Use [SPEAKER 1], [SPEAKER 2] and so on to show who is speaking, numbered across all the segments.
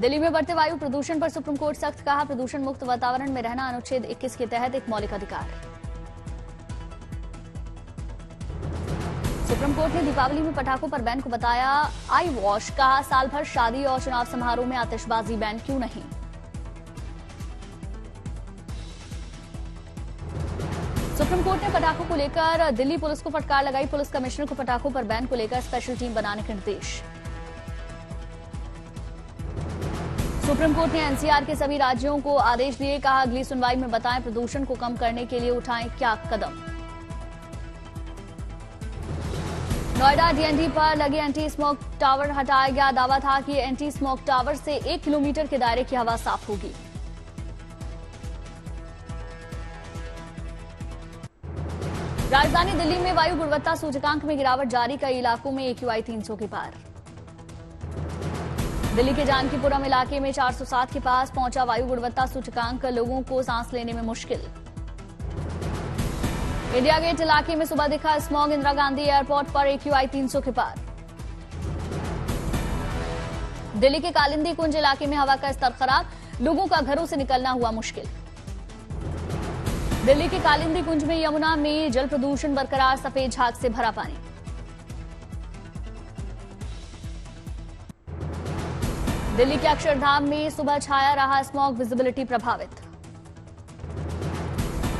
[SPEAKER 1] दिल्ली में बढ़ते वायु प्रदूषण पर सुप्रीम कोर्ट सख्त, कहा प्रदूषण मुक्त वातावरण में रहना अनुच्छेद 21 के तहत एक मौलिक अधिकार। सुप्रीम कोर्ट ने दीपावली में पटाखों पर बैन को बताया आई वॉश, कहा साल भर शादी और चुनाव समारोह में आतिशबाजी बैन क्यों नहीं। सुप्रीम कोर्ट ने पटाखों को लेकर दिल्ली पुलिस को फटकार लगाई, पुलिस कमिश्नर को पटाखों पर बैन को लेकर स्पेशल टीम बनाने के निर्देश। सुप्रीम कोर्ट ने एनसीआर के सभी राज्यों को आदेश दिए, कहा अगली सुनवाई में बताएं प्रदूषण को कम करने के लिए उठाएं क्या कदम। नोएडा डीएनडी पर लगे एंटी स्मोक टावर हटाया गया, दावा था कि एंटी स्मोक टावर से 1 किलोमीटर के दायरे की हवा साफ होगी। राजधानी दिल्ली में वायु गुणवत्ता सूचकांक में गिरावट जारी, कई इलाकों में AQI 300 के पार। दिल्ली के जानकीपुरम इलाके में 407 के पास पहुंचा वायु गुणवत्ता सूचकांक, लोगों को सांस लेने में मुश्किल। इंडिया गेट इलाके में सुबह दिखा स्मॉग, इंदिरा गांधी एयरपोर्ट पर AQI 300 के पार। दिल्ली के कालिंदी कुंज इलाके में हवा का स्तर खराब, लोगों का घरों से निकलना हुआ मुश्किल। दिल्ली के कालिंदी कुंज में यमुना में जल प्रदूषण बरकरार, सफेद झाग से भरा पानी। दिल्ली के अक्षरधाम में सुबह छाया रहा स्मॉग, विजिबिलिटी प्रभावित।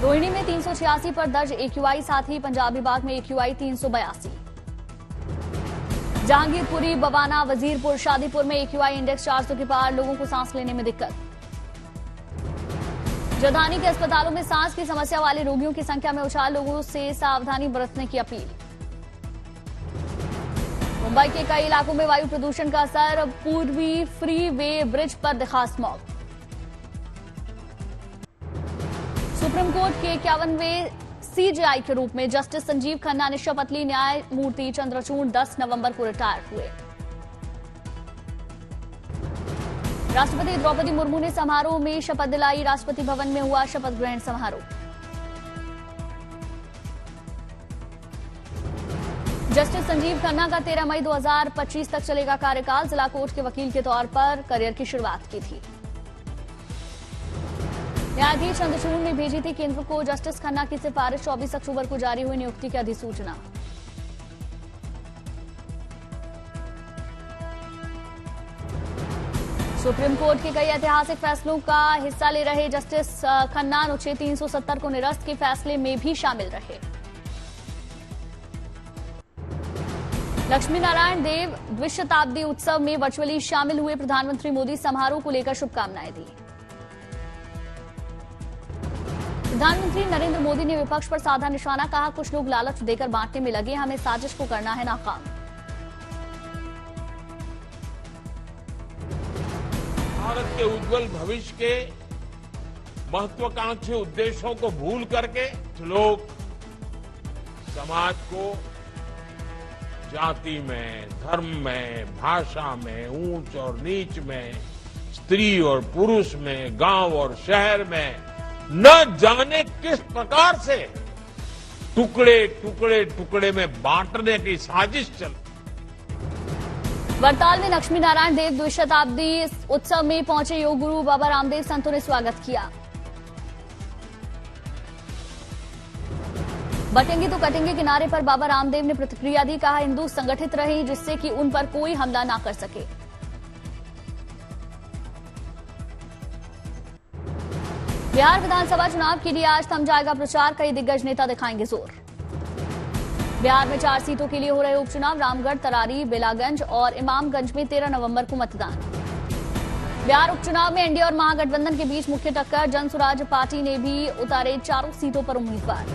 [SPEAKER 1] रोहिणी में 386 पर दर्ज AQI, साथ ही पंजाबी बाग में AQI 382। जहांगीरपुरी, बवाना, वजीरपुर, शादीपुर में AQI इंडेक्स 400 के पार, लोगों को सांस लेने में दिक्कत। राजधानी के अस्पतालों में सांस की समस्या वाले रोगियों की संख्या में उछाल, लोगों से सावधानी बरतने की अपील। मुंबई के कई इलाकों में वायु प्रदूषण का असर, पूर्वी फ्री वे ब्रिज पर दिखा स्मॉग। सुप्रीम कोर्ट के 51वें CJI के रूप में जस्टिस संजीव खन्ना, निशा पतली, न्यायमूर्ति चंद्रचूड़ 10 नवंबर को रिटायर हुए। राष्ट्रपति द्रौपदी मुर्मू ने समारोह में शपथ दिलाई, राष्ट्रपति भवन में हुआ शपथ ग्रहण समारोह। जस्टिस संजीव खन्ना का 13 मई 2025 तक चलेगा कार्यकाल, जिला कोर्ट के वकील के तौर पर करियर की शुरुआत की थी। न्यायाधीश चंद्रचूड़ ने भेजी थी केंद्र को जस्टिस खन्ना की सिफारिश, 24 अक्टूबर को जारी हुई नियुक्ति की अधिसूचना। सुप्रीम कोर्ट के कई ऐतिहासिक फैसलों का हिस्सा ले रहे जस्टिस खन्ना अनुच्छेद 370 को निरस्त के फैसले में भी शामिल रहे। लक्ष्मी नारायण देव द्विशताब्दी उत्सव में वर्चुअली शामिल हुए प्रधानमंत्री मोदी, समारोह को लेकर शुभकामनाएं दी। प्रधानमंत्री नरेंद्र मोदी ने विपक्ष पर साधा निशाना, कहा कुछ लोग लालच देकर बांटने में लगे, हमें साजिश को करना है नाकाम।
[SPEAKER 2] भारत के उज्जवल भविष्य के महत्वाकांक्षी उद्देश्यों को भूल करके लोग समाज को जाति में, धर्म में, भाषा में, ऊंच और नीच में, स्त्री और पुरुष में, गांव और शहर में न जाने किस प्रकार से टुकड़े टुकड़े टुकड़े में बांटने की साजिश चल।
[SPEAKER 1] वरताल में लक्ष्मी नारायण देव द्विशताब्दी उत्सव में पहुंचे योग गुरु बाबा रामदेव, संतों ने स्वागत किया। बटेंगे तो कटेंगे के नारे पर बाबा रामदेव ने प्रतिक्रिया दी, कहा हिंदू संगठित रहे जिससे कि उन पर कोई हमला ना कर सके। बिहार विधानसभा चुनाव के लिए आज थम जाएगा प्रचार, कई दिग्गज नेता दिखाएंगे जोर। बिहार में 4 सीटों के लिए हो रहे उपचुनाव, रामगढ़, तरारी, बेलागंज और इमामगंज में 13 नवंबर को मतदान। बिहार उपचुनाव में एनडीए और महागठबंधन के बीच मुख्य टक्कर, जनसुराज पार्टी ने भी उतारे 4 सीटों पर उम्मीदवार।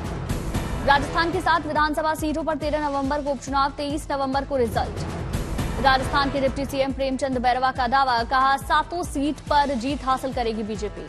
[SPEAKER 1] राजस्थान की 7 विधानसभा सीटों पर 13 नवंबर को उपचुनाव, 23 नवंबर को रिजल्ट। राजस्थान के डिप्टी सीएम प्रेमचंद बैरवा का दावा, कहा 7 सीट पर जीत हासिल करेगी बीजेपी।